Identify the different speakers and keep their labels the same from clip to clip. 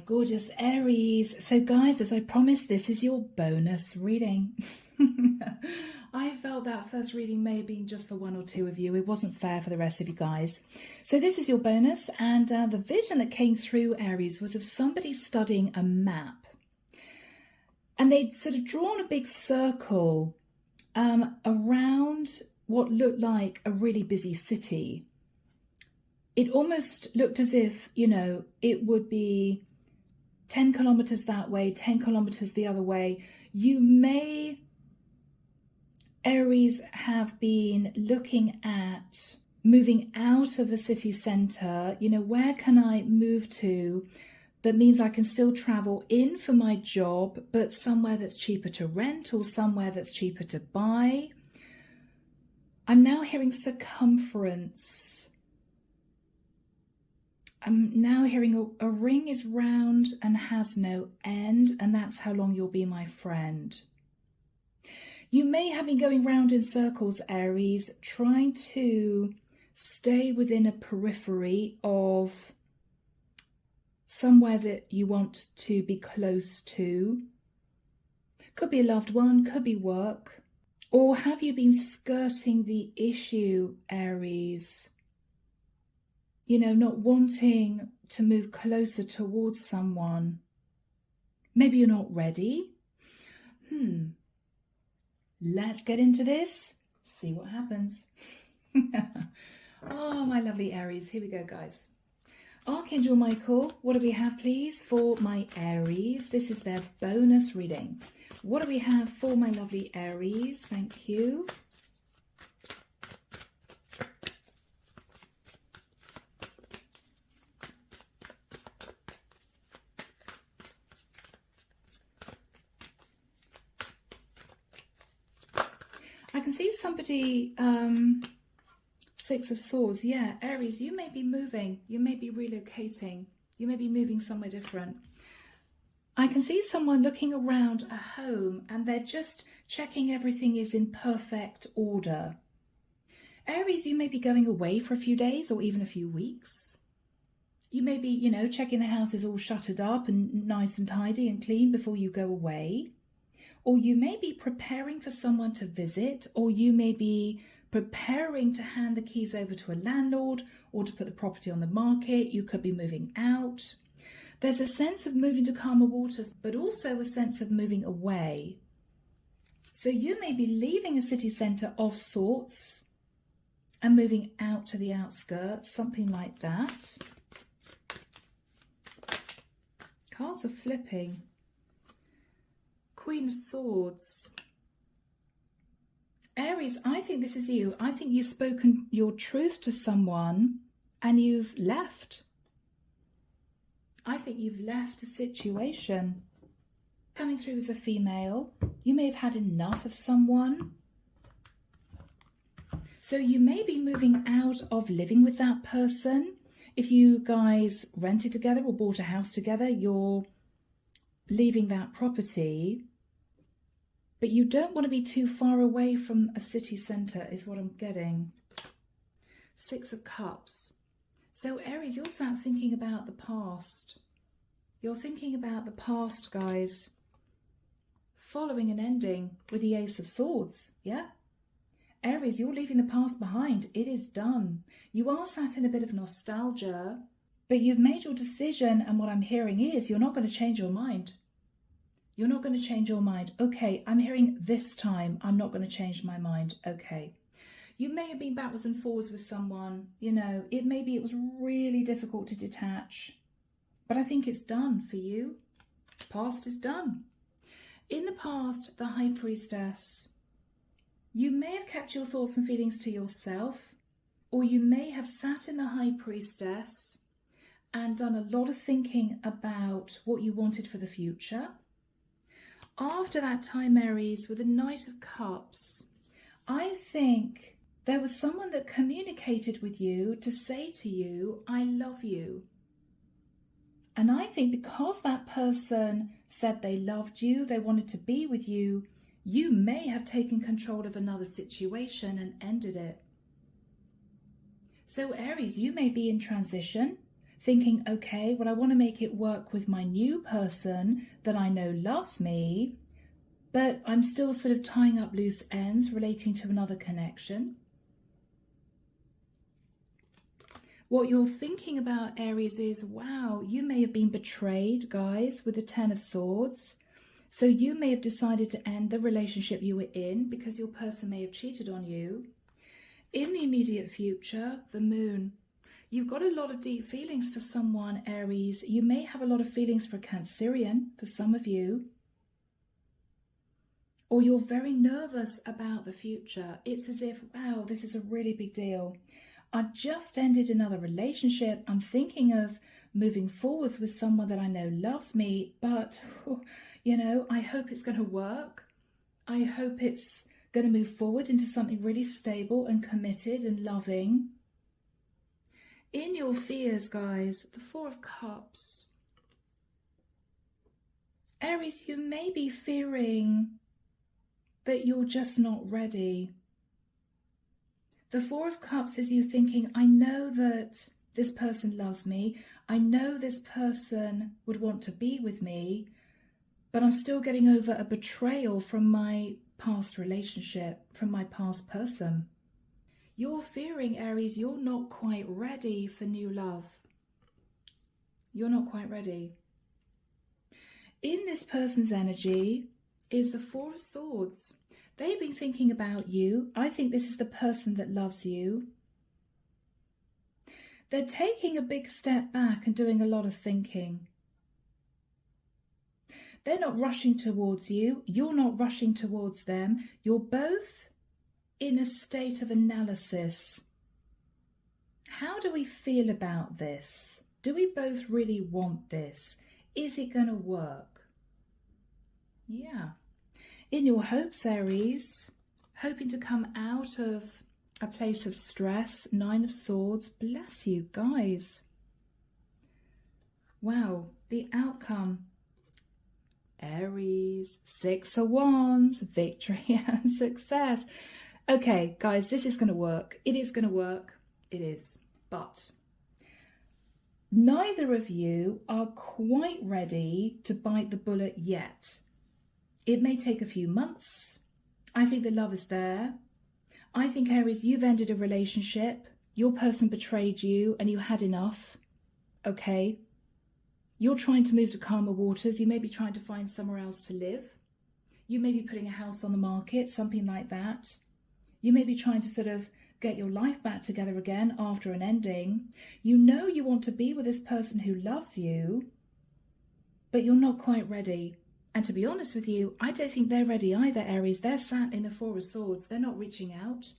Speaker 1: gorgeous Aries. So guys, as I promised, this is your bonus reading. I felt that first reading may have been just for one or two of you. It wasn't fair for the rest of you guys. So this is your bonus, and the vision that came through Aries was of somebody studying a map. And they'd sort of drawn a big circle around what looked like a really busy city. It almost looked as if, you know, it would be 10 kilometers that way, 10 kilometers the other way. You may, Aries, have been looking at moving out of a city centre. You know, where can I move to that means I can still travel in for my job, but somewhere that's cheaper to rent or somewhere that's cheaper to buy. I'm now hearing circumference. I'm now hearing a ring is round and has no end, and that's how long you'll be my friend. You may have been going round in circles, Aries, trying to stay within a periphery of somewhere that you want to be close to. Could be a loved one, could be work. Or have you been skirting the issue, Aries? You know, not wanting to move closer towards someone. Maybe you're not ready. Let's get into this. See what happens. Oh, my lovely Aries. Here we go, guys. Archangel Michael, what do we have, please, for my Aries? This is their bonus reading. What do we have for my lovely Aries? Thank you. I can see somebody, Six of Swords. Yeah, Aries, you may be moving. You may be relocating. You may be moving somewhere different. I can see someone looking around a home and they're just checking everything is in perfect order. Aries, you may be going away for a few days or even a few weeks. You may be, you know, checking the house is all shuttered up and nice and tidy and clean before you go away. Or you may be preparing for someone to visit, or you may be preparing to hand the keys over to a landlord or to put the property on the market. You could be moving out. There's a sense of moving to calmer waters, but also a sense of moving away. So you may be leaving a city centre of sorts and moving out to the outskirts, something like that. Cards are flipping. Queen of Swords. Aries, I think this is you. I think you've spoken your truth to someone and you've left. I think you've left a situation. Coming through as a female, you may have had enough of someone. So you may be moving out of living with that person. If you guys rented together or bought a house together, you're leaving that property. But you don't want to be too far away from a city centre is what I'm getting. Six of Cups. So Aries, you're sat thinking about the past. You're thinking about the past, guys. Following an ending with the Ace of Swords, yeah? Aries, you're leaving the past behind. It is done. You are sat in a bit of nostalgia, but you've made your decision, and what I'm hearing is you're not going to change your mind. You're not going to change your mind. Okay, I'm hearing this time I'm not going to change my mind. Okay. You may have been backwards and forwards with someone. You know, it was really difficult to detach. But I think it's done for you. Past is done. In the past, the High Priestess, you may have kept your thoughts and feelings to yourself, or you may have sat in the High Priestess and done a lot of thinking about what you wanted for the future. After that time, Aries, with the Knight of Cups, I think there was someone that communicated with you to say to you, I love you. And I think because that person said they loved you, they wanted to be with you, you may have taken control of another situation and ended it. So Aries, you may be in transition. thinking, okay, well, I want to make it work with my new person that I know loves me, but I'm still sort of tying up loose ends relating to another connection. What you're thinking about, Aries, is, wow, you may have been betrayed, guys, with the Ten of Swords. So you may have decided to end the relationship you were in because your person may have cheated on you. In the immediate future, the Moon. You've got a lot of deep feelings for someone, Aries. You may have a lot of feelings for a Cancerian, for some of you. Or you're very nervous about the future. It's as if, wow, this is a really big deal. I've just ended another relationship. I'm thinking of moving forwards with someone that I know loves me, but, you know, I hope it's going to work. I hope it's going to move forward into something really stable and committed and loving. In your fears, guys, the Four of Cups. Aries, you may be fearing that you're just not ready. The Four of Cups is you thinking, I know that this person loves me. I know this person would want to be with me, but I'm still getting over a betrayal from my past relationship, from my past person. You're fearing, Aries, you're not quite ready for new love. You're not quite ready. In this person's energy is the Four of Swords. They've been thinking about you. I think this is the person that loves you. They're taking a big step back and doing a lot of thinking. They're not rushing towards you. You're not rushing towards them. You're both in a state of analysis. How do we feel about this? Do we both really want this? Is it going to work? Yeah. In your hopes, Aries, hoping to come out of a place of stress, Nine of Swords. Bless you, guys. Wow, the outcome. Aries, Six of Wands, victory and success. Okay, guys, this is going to work. It is going to work. It is. But neither of you are quite ready to bite the bullet yet. It may take a few months. I think the love is there. I think, Aries, you've ended a relationship. Your person betrayed you and you had enough. Okay? You're trying to move to calmer waters. You may be trying to find somewhere else to live. You may be putting a house on the market, something like that. You may be trying to sort of get your life back together again after an ending. You know you want to be with this person who loves you, but you're not quite ready. And to be honest with you, I don't think they're ready either, Aries. They're sat in the Four of Swords. They're not reaching out.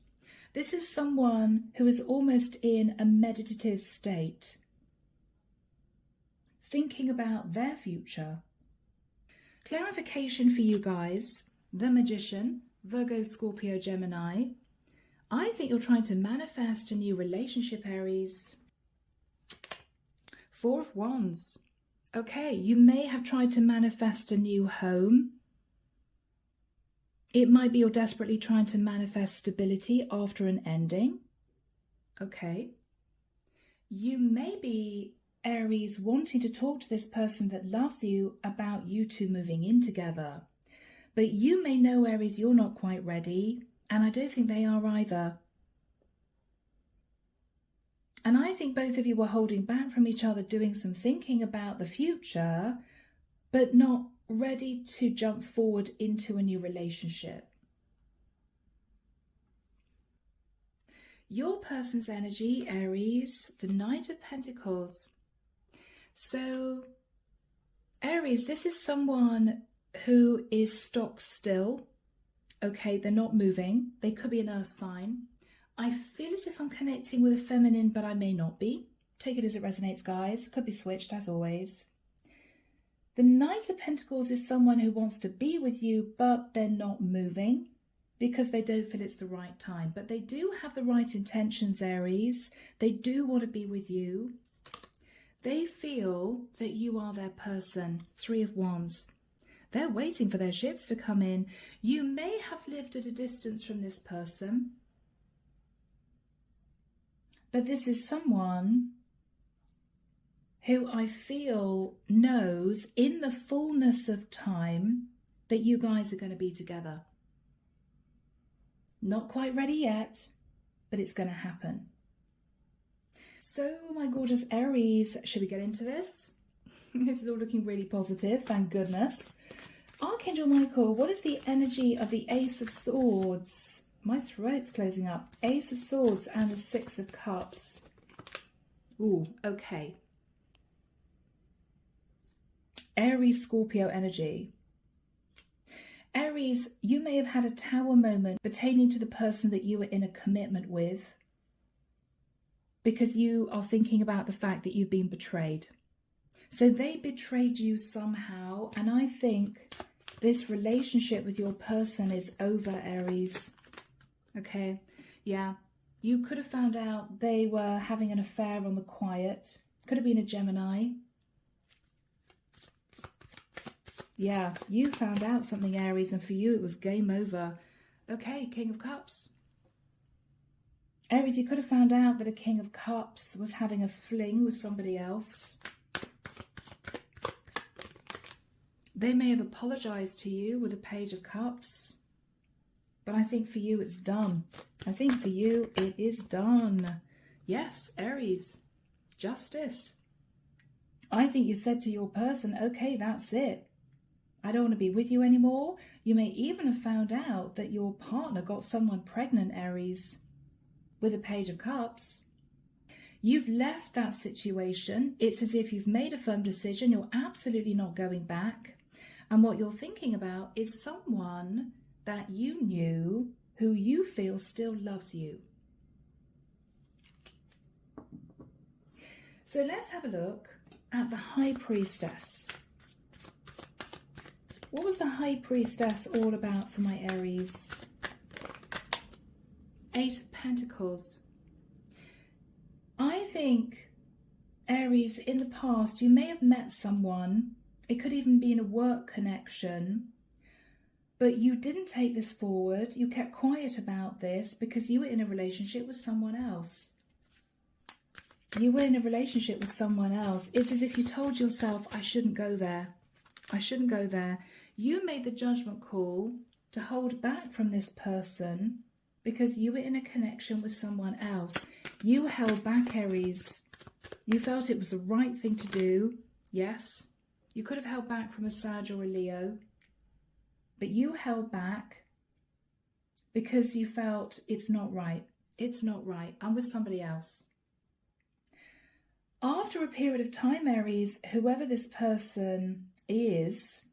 Speaker 1: This is someone who is almost in a meditative state, thinking about their future. Clarification for you guys, the Magician, Virgo, Scorpio, Gemini. I think you're trying to manifest a new relationship, Aries. Four of Wands. Okay, you may have tried to manifest a new home. It might be you're desperately trying to manifest stability after an ending. Okay. You may be, Aries, wanting to talk to this person that loves you about you two moving in together. But you may know, Aries, you're not quite ready, and I don't think they are either. And I think both of you were holding back from each other, doing some thinking about the future, but not ready to jump forward into a new relationship. Your person's energy, Aries, the Knight of Pentacles. So, Aries, this is someone who is stock still. Okay, they're not moving. They could be an earth sign. I feel as if I'm connecting with a feminine, but I may not be. Take it as it resonates, guys. Could be switched, as always. The Knight of Pentacles is someone who wants to be with you, but they're not moving because they don't feel it's the right time. But they do have the right intentions, Aries. They do want to be with you. They feel that you are their person. Three of Wands. They're waiting for their ships to come in. You may have lived at a distance from this person, but this is someone who I feel knows in the fullness of time that you guys are going to be together. Not quite ready yet, but it's going to happen. So, my gorgeous Aries, should we get into this? This is all looking really positive, thank goodness. Archangel Michael, what is the energy of the Ace of Swords? My throat's closing up. Ace of Swords and the Six of Cups. Ooh, okay. Aries, Scorpio energy. Aries, you may have had a tower moment pertaining to the person that you were in a commitment with, because you are thinking about the fact that you've been betrayed. So they betrayed you somehow, and I think this relationship with your person is over, Aries. Okay, yeah. You could have found out they were having an affair on the quiet. Could have been a Gemini. Yeah, you found out something, Aries, and for you it was game over. Okay, King of Cups. Aries, you could have found out that a King of Cups was having a fling with somebody else. They may have apologized to you with a Page of Cups. But I think for you it's done. I think for you it is done. Yes, Aries. Justice. I think you said to your person, okay, that's it. I don't want to be with you anymore. You may even have found out that your partner got someone pregnant, Aries, with a Page of Cups. You've left that situation. It's as if you've made a firm decision. You're absolutely not going back. And what you're thinking about is someone that you knew who you feel still loves you. So let's have a look at the High Priestess. What was the High Priestess all about for my Aries? Eight of Pentacles. I think, Aries, in the past, you may have met someone. It could even be in a work connection. But you didn't take this forward. You kept quiet about this because you were in a relationship with someone else. You were in a relationship with someone else. It's as if you told yourself, I shouldn't go there. I shouldn't go there. You made the judgment call to hold back from this person because you were in a connection with someone else. You held back, Aries. You felt it was the right thing to do. Yes. You could have held back from a Sag or a Leo. But you held back because you felt it's not right. It's not right. I'm with somebody else. After a period of time, Aries, whoever this person is,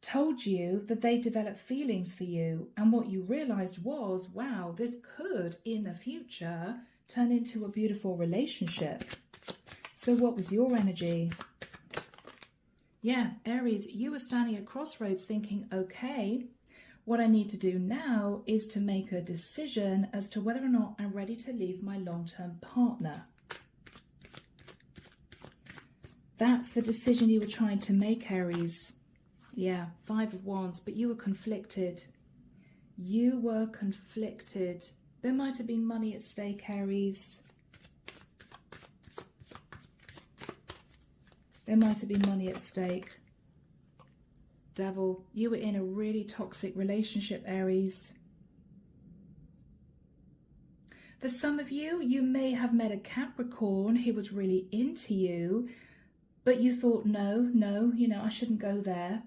Speaker 1: told you that they developed feelings for you. And what you realized was, wow, this could, in the future, turn into a beautiful relationship. So what was your energy? Yeah, Aries, you were standing at crossroads thinking, okay, what I need to do now is to make a decision as to whether or not I'm ready to leave my long-term partner. That's the decision you were trying to make, Aries. Yeah, Five of Wands, but you were conflicted. You were conflicted. There might have been money at stake, Aries. There might have been money at stake. Devil, you were in a really toxic relationship, Aries. For some of you, you may have met a Capricorn who was really into you, but you thought, no, I shouldn't go there.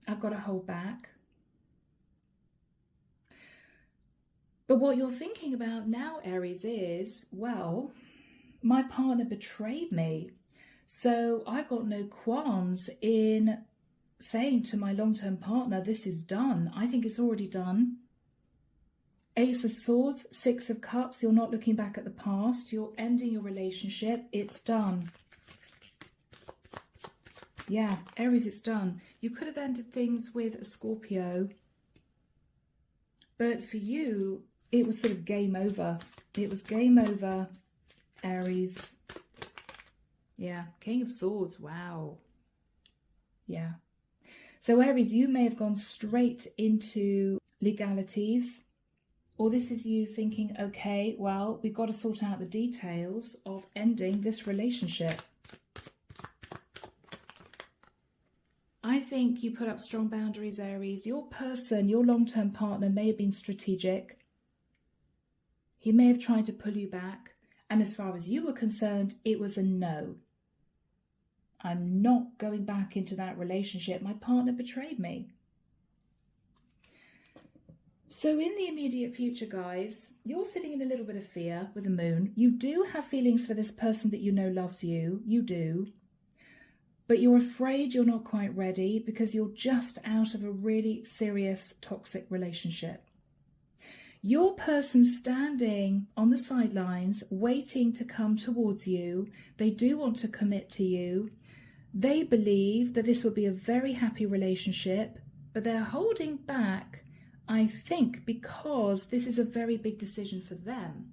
Speaker 1: I've got to hold back. But what you're thinking about now, Aries, is, well, my partner betrayed me. So I've got no qualms in saying to my long-term partner, this is done. I think it's already done. Ace of Swords, Six of Cups. You're not looking back at the past. You're ending your relationship. It's done. Yeah, Aries, it's done. You could have ended things with a Scorpio. But for you, it was sort of game over. It was game over, Aries. Yeah, King of Swords, wow. Yeah. So Aries, you may have gone straight into legalities Or this is you thinking, okay, well, we've got to sort out the details of ending this relationship. I think you put up strong boundaries, Aries. Your person, your long-term partner may have been strategic. He may have tried to pull you back. And as far as you were concerned, it was a no. I'm not going back into that relationship. My partner betrayed me. So in the immediate future, guys, you're sitting in a little bit of fear with the moon. You do have feelings for this person that you know loves you. You do. But you're afraid you're not quite ready because you're just out of a really serious toxic relationship. Your person standing on the sidelines, waiting to come towards you. They do want to commit to you. They believe that this will be a very happy relationship, but they're holding back, I think, because this is a very big decision for them.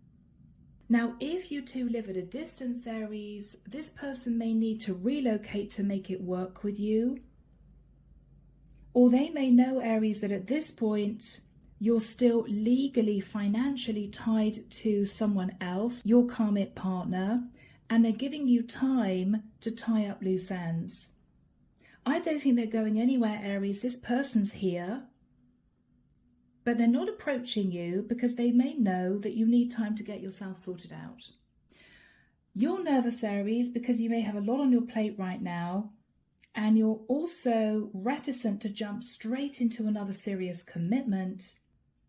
Speaker 1: Now, if you two live at a distance, Aries, this person may need to relocate to make it work with you. Or they may know, Aries, that at this point, you're still legally, financially tied to someone else, your karmic partner, and they're giving you time to tie up loose ends. I don't think they're going anywhere, Aries. This person's here. But they're not approaching you because they may know that you need time to get yourself sorted out. You're nervous, Aries, because you may have a lot on your plate right now, and you're also reticent to jump straight into another serious commitment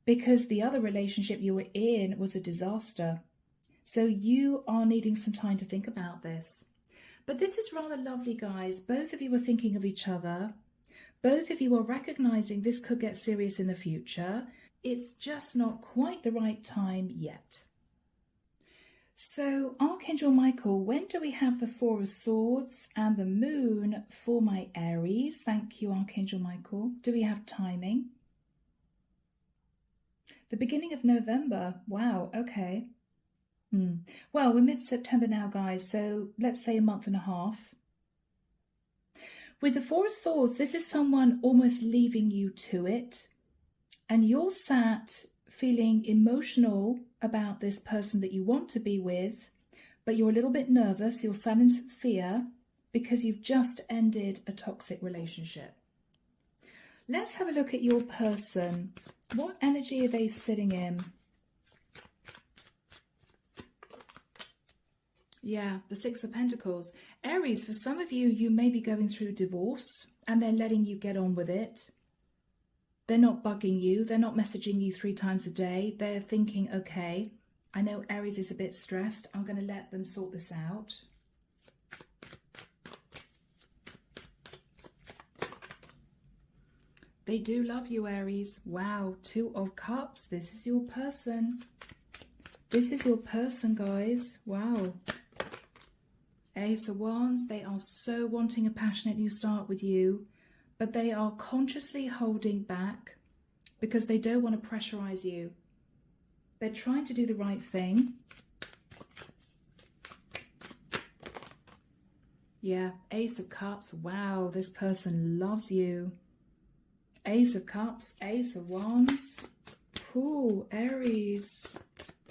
Speaker 1: because the other relationship you were in was a disaster. So you are needing some time to think about this. But this is rather lovely, guys. Both of you are thinking of each other. Both of you are recognizing this could get serious in the future. It's just not quite the right time yet. So, Archangel Michael, when do we have the Four of Swords and the Moon for my Aries? Thank you, Archangel Michael. Do we have timing? The beginning of November. Wow, okay. Well, we're mid-September now, guys, so let's say a month and a half. With the Four of Swords, this is someone almost leaving you to it. And you're sat feeling emotional about this person that you want to be with, but you're a little bit nervous. You're sat in fear because you've just ended a toxic relationship. Let's have a look at your person. What energy are they sitting in? Yeah, the Six of Pentacles. Aries, for some of you, you may be going through divorce and they're letting you get on with it. They're not bugging you. They're not messaging you 3 times a day. They're thinking, okay, I know Aries is a bit stressed. I'm going to let them sort this out. They do love you, Aries. Wow, 2 of Cups. This is your person. This is your person, guys. Wow. Ace of Wands, they are so wanting a passionate new start with you, but they are consciously holding back because they don't want to pressurize you. They're trying to do the right thing. Yeah, Ace of Cups. Wow, this person loves you. Ace of Cups, Ace of Wands. Ooh, Aries.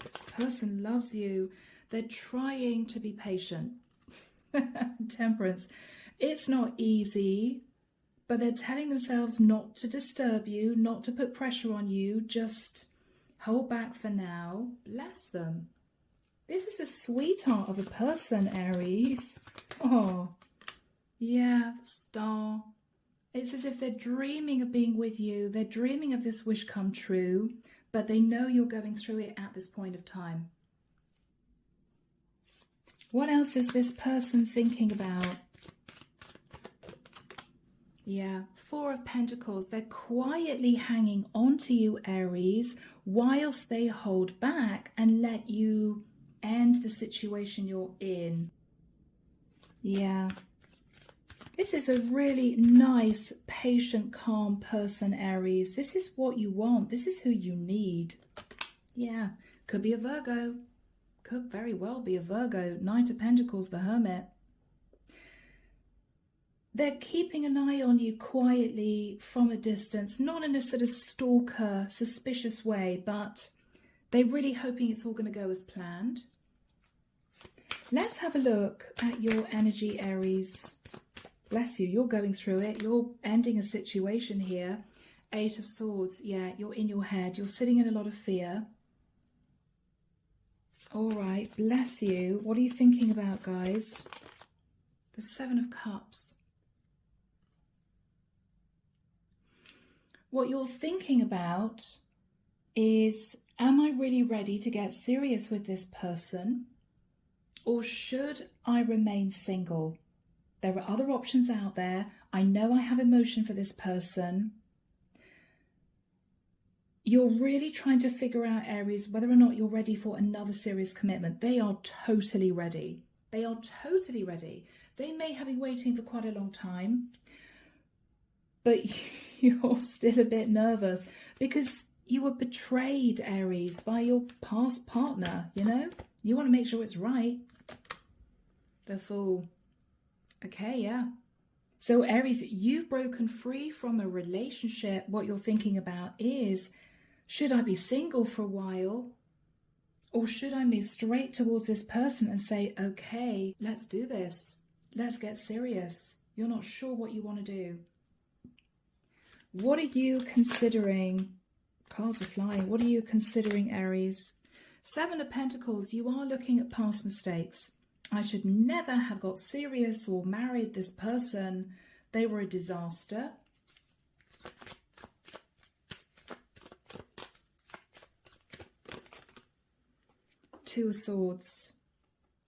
Speaker 1: This person loves you. They're trying to be patient. Temperance. It's not easy, but they're telling themselves not to disturb you, not to put pressure on you, just hold back for now. Bless them. This is a sweetheart of a person, Aries. Oh, yeah, the Star. It's as if they're dreaming of being with you. They're dreaming of this wish come true, but they know you're going through it at this point of time. What else is this person thinking about? Yeah, 4 of Pentacles. They're quietly hanging on to you, Aries, whilst they hold back and let you end the situation you're in. Yeah. This is a really nice, patient, calm person, Aries. This is what you want. This is who you need. Yeah, could be a Virgo. Could very well be a Virgo. 9 of Pentacles, the Hermit. They're keeping an eye on you quietly from a distance, not in a sort of stalker, suspicious way, but They're really hoping it's all going to go as planned. Let's have a look at your energy, Aries. Bless you, you're going through it. You're ending a situation here. 8 of Swords, yeah, you're in your head. You're sitting in a lot of fear. All right, bless you. What are you thinking about, guys? The 7 of Cups. What you're thinking about is, am I really ready to get serious with this person? Or should I remain single? There are other options out there. I know I have emotion for this person. You're really trying to figure out, Aries, whether or not you're ready for another serious commitment. They are totally ready. They are totally ready. They may have been waiting for quite a long time, but you're still a bit nervous because you were betrayed, Aries, by your past partner, you know? You want to make sure it's right. The Fool. Okay, yeah. So, Aries, you've broken free from a relationship. What you're thinking about is, should I be single for a while? Or should I move straight towards this person and say, okay, let's do this. Let's get serious. You're not sure what you want to do. What are you considering? Cards are flying. What are you considering, Aries? 7 of Pentacles, you are looking at past mistakes. I should never have got serious or married this person. They were a disaster. Two of Swords.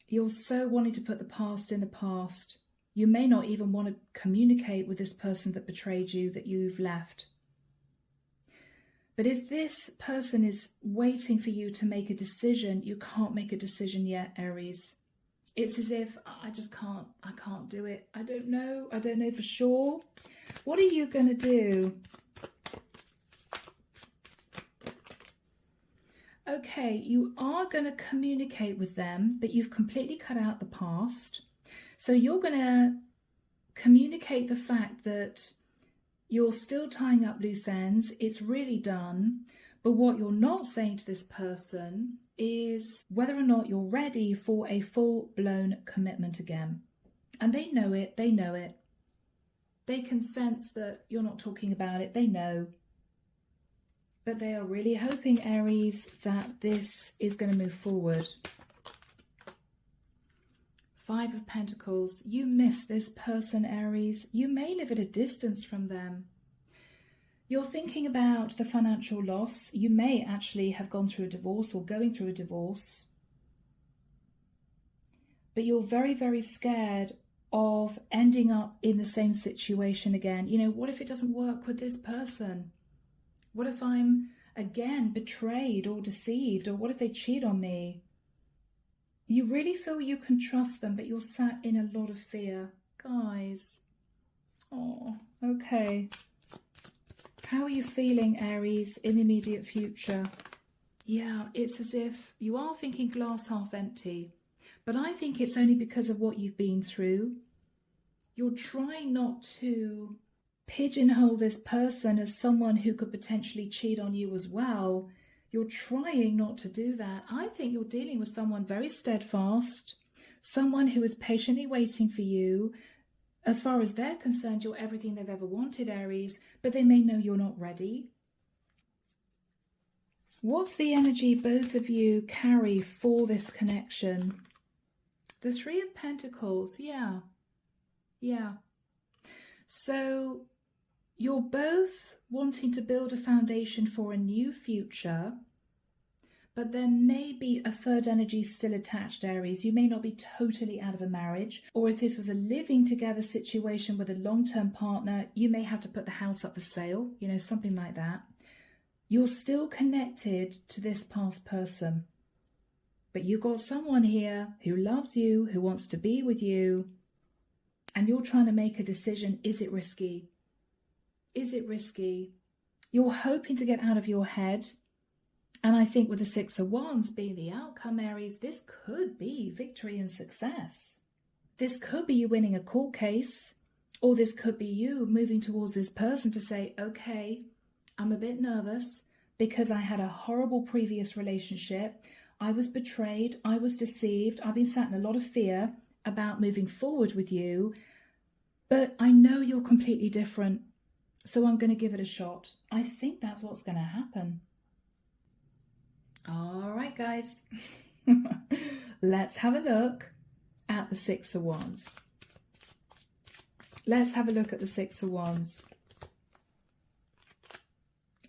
Speaker 1: You're so wanting to put the past in the past. You may not even want to communicate with this person that betrayed you, that you've left. But if this person is waiting for you to make a decision, you can't make a decision yet, Aries. It's as if, I can't do it. I don't know for sure. What are you going to do? Okay, you are going to communicate with them that you've completely cut out the past. So you're going to communicate the fact that you're still tying up loose ends. It's really done. But what you're not saying to this person is whether or not you're ready for a full-blown commitment again. And they know it. They know it. They can sense that you're not talking about it. They know. But they are really hoping, Aries, that this is going to move forward. 5 of Pentacles. You miss this person, Aries. You may live at a distance from them. You're thinking about the financial loss. You may actually have gone through a divorce or going through a divorce. But you're very, very scared of ending up in the same situation again. You know, what if it doesn't work with this person? What if I'm, again, betrayed or deceived? Or what if they cheat on me? You really feel you can trust them, but you're sat in a lot of fear. Guys. Oh, okay. How are you feeling, Aries, in the immediate future? Yeah, it's as if you are thinking glass half empty. But I think it's only because of what you've been through. You're trying not to pigeonhole this person as someone who could potentially cheat on you as well. You're trying not to do that. I think you're dealing with someone very steadfast, someone who is patiently waiting for you. As far as they're concerned, you're everything they've ever wanted, Aries, but they may know you're not ready. What's the energy both of you carry for this connection? The 3 of Pentacles, yeah. So you're both wanting to build a foundation for a new future, but there may be a third energy still attached, Aries. You may not be totally out of a marriage, or if this was a living together situation with a long-term partner, you may have to put the house up for sale, you know, something like that. You're still connected to this past person, but you've got someone here who loves you, who wants to be with you, and you're trying to make a decision. Is it risky? Is it risky? You're hoping to get out of your head. And I think with the 6 of Wands being the outcome, Aries, this could be victory and success. This could be you winning a court case, or this could be you moving towards this person to say, okay, I'm a bit nervous, because I had a horrible previous relationship. I was betrayed. I was deceived. I've been sat in a lot of fear about moving forward with you. But I know you're completely different. So I'm going to give it a shot. I think that's what's going to happen. All right, guys. Let's have a look at the Six of Wands. Let's have a look at the Six of Wands.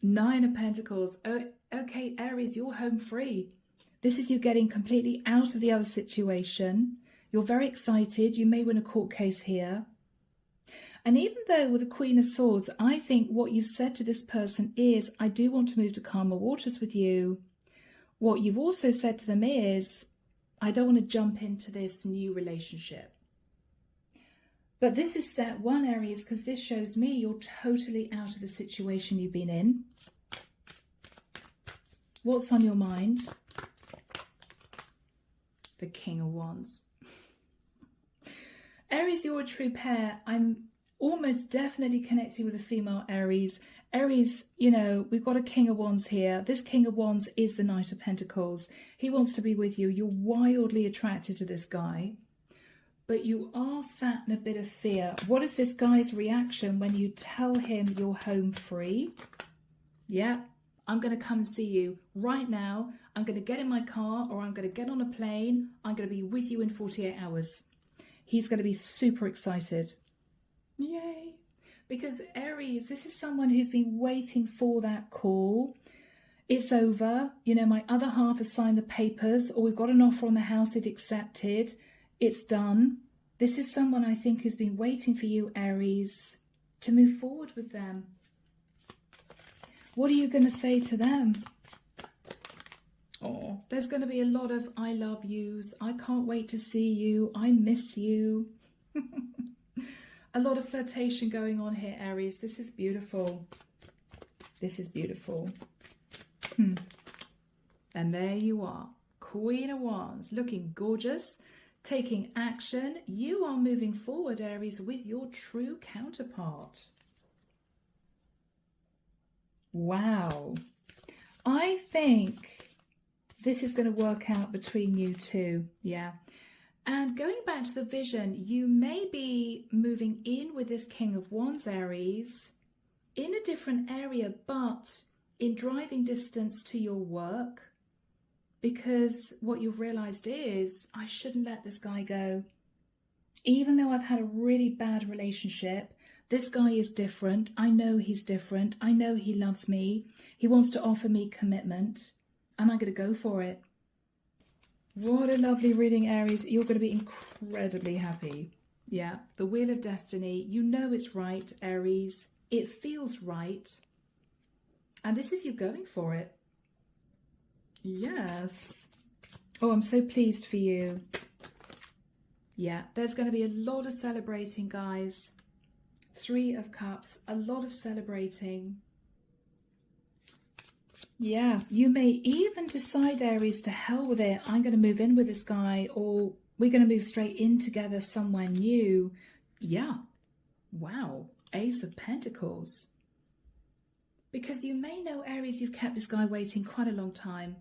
Speaker 1: Nine of Pentacles. Oh, okay, Aries, you're home free. This is you getting completely out of the other situation. You're very excited. You may win a court case here. And even though with the Queen of Swords, I think what you've said to this person is, I do want to move to calmer waters with you. What you've also said to them is, I don't want to jump into this new relationship. But this is step one, Aries, because this shows me you're totally out of the situation you've been in. What's on your mind? The King of Wands. Aries, you're a true pair. I'm almost definitely connecting with a female Aries. Aries, you know, we've got a King of Wands here. This King of Wands is the Knight of Pentacles. He wants to be with you. You're wildly attracted to this guy, but you are sat in a bit of fear. What is this guy's reaction when you tell him you're home free? Yeah, I'm going to come and see you right now. I'm going to get in my car or I'm going to get on a plane. I'm going to be with you in 48 hours. He's going to be super excited. Yay. Because Aries, this is someone who's been waiting for that call. It's over. You know, my other half has signed the papers, or we've got an offer on the house, they've accepted. It's done. This is someone I think who's been waiting for you, Aries, to move forward with them. What are you going to say to them? Oh, there's going to be a lot of I love yous. I can't wait to see you. I miss you. A lot of flirtation going on here, Aries. This is beautiful. This is beautiful. And there you are, Queen of Wands, looking gorgeous, taking action. You are moving forward, Aries, with your true counterpart. Wow. I think this is going to work out between you two. Yeah. And going back to the vision, you may be moving in with this King of Wands, Aries, in a different area, but in driving distance to your work, because what you've realized is, I shouldn't let this guy go. Even though I've had a really bad relationship, this guy is different. I know he's different. I know he loves me. He wants to offer me commitment, and I'm going to go for it. What a lovely reading, Aries. You're going to be incredibly happy. Yeah, the Wheel of Destiny. You know it's right, Aries. It feels right. And this is you going for it. Yes. Oh, I'm so pleased for you. Yeah, there's going to be a lot of celebrating, guys. Three of Cups, a lot of celebrating. Yeah, you may even decide, Aries, to hell with it. I'm going to move in with this guy, or we're going to move straight in together somewhere new. Yeah. Wow. Ace of Pentacles. Because you may know, Aries, you've kept this guy waiting quite a long time.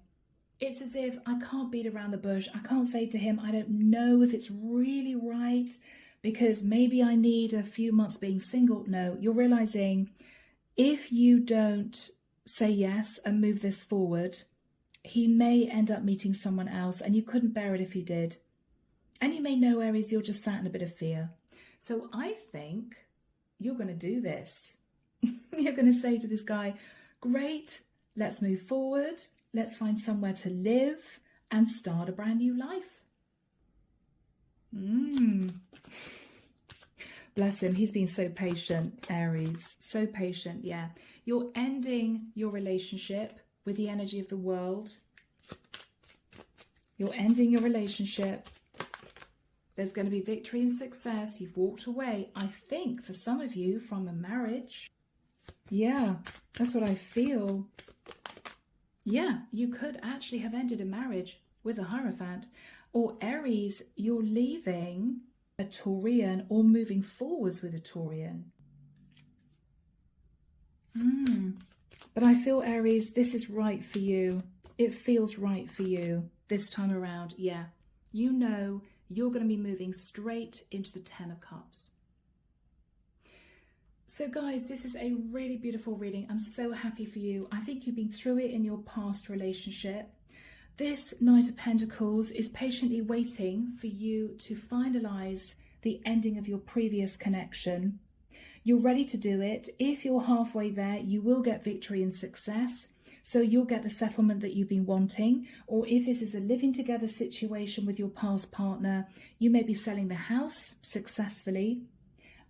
Speaker 1: It's as if I can't beat around the bush. I can't say to him, I don't know if it's really right because maybe I need a few months being single. No, you're realizing if you don't say yes and move this forward, he may end up meeting someone else and you couldn't bear it if he did. And you may know, Aries, you're just sat in a bit of fear. So I think you're going to do this. You're going to say to this guy, great, let's move forward. Let's find somewhere to live and start a brand new life. Bless him. He's been so patient, Aries. So patient, yeah. You're ending your relationship with the energy of the world. You're ending your relationship. There's going to be victory and success. You've walked away, I think, for some of you, from a marriage. Yeah, that's what I feel. Yeah, you could actually have ended a marriage with a Hierophant. Or Aries, you're leaving a Taurian or moving forwards with a Taurian. But I feel, Aries, this is right for you. It feels right for you this time around. Yeah, you know you're going to be moving straight into the 10 of Cups. So guys, this is a really beautiful reading. I'm so happy for you. I think you've been through it in your past relationship. This Knight of Pentacles is patiently waiting for you to finalize the ending of your previous connection. You're ready to do it. If you're halfway there, you will get victory and success. So you'll get the settlement that you've been wanting. Or if this is a living together situation with your past partner, you may be selling the house successfully.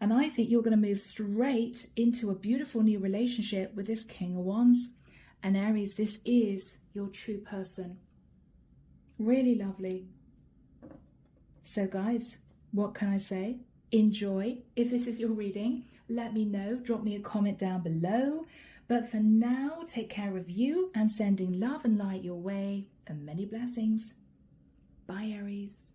Speaker 1: And I think you're going to move straight into a beautiful new relationship with this King of Wands. And Aries, this is your true person. Really lovely. So guys, what can I say? Enjoy. If this is your reading, let me know. Drop me a comment down below. But for now, take care of you and sending love and light your way, and many blessings. Bye, Aries.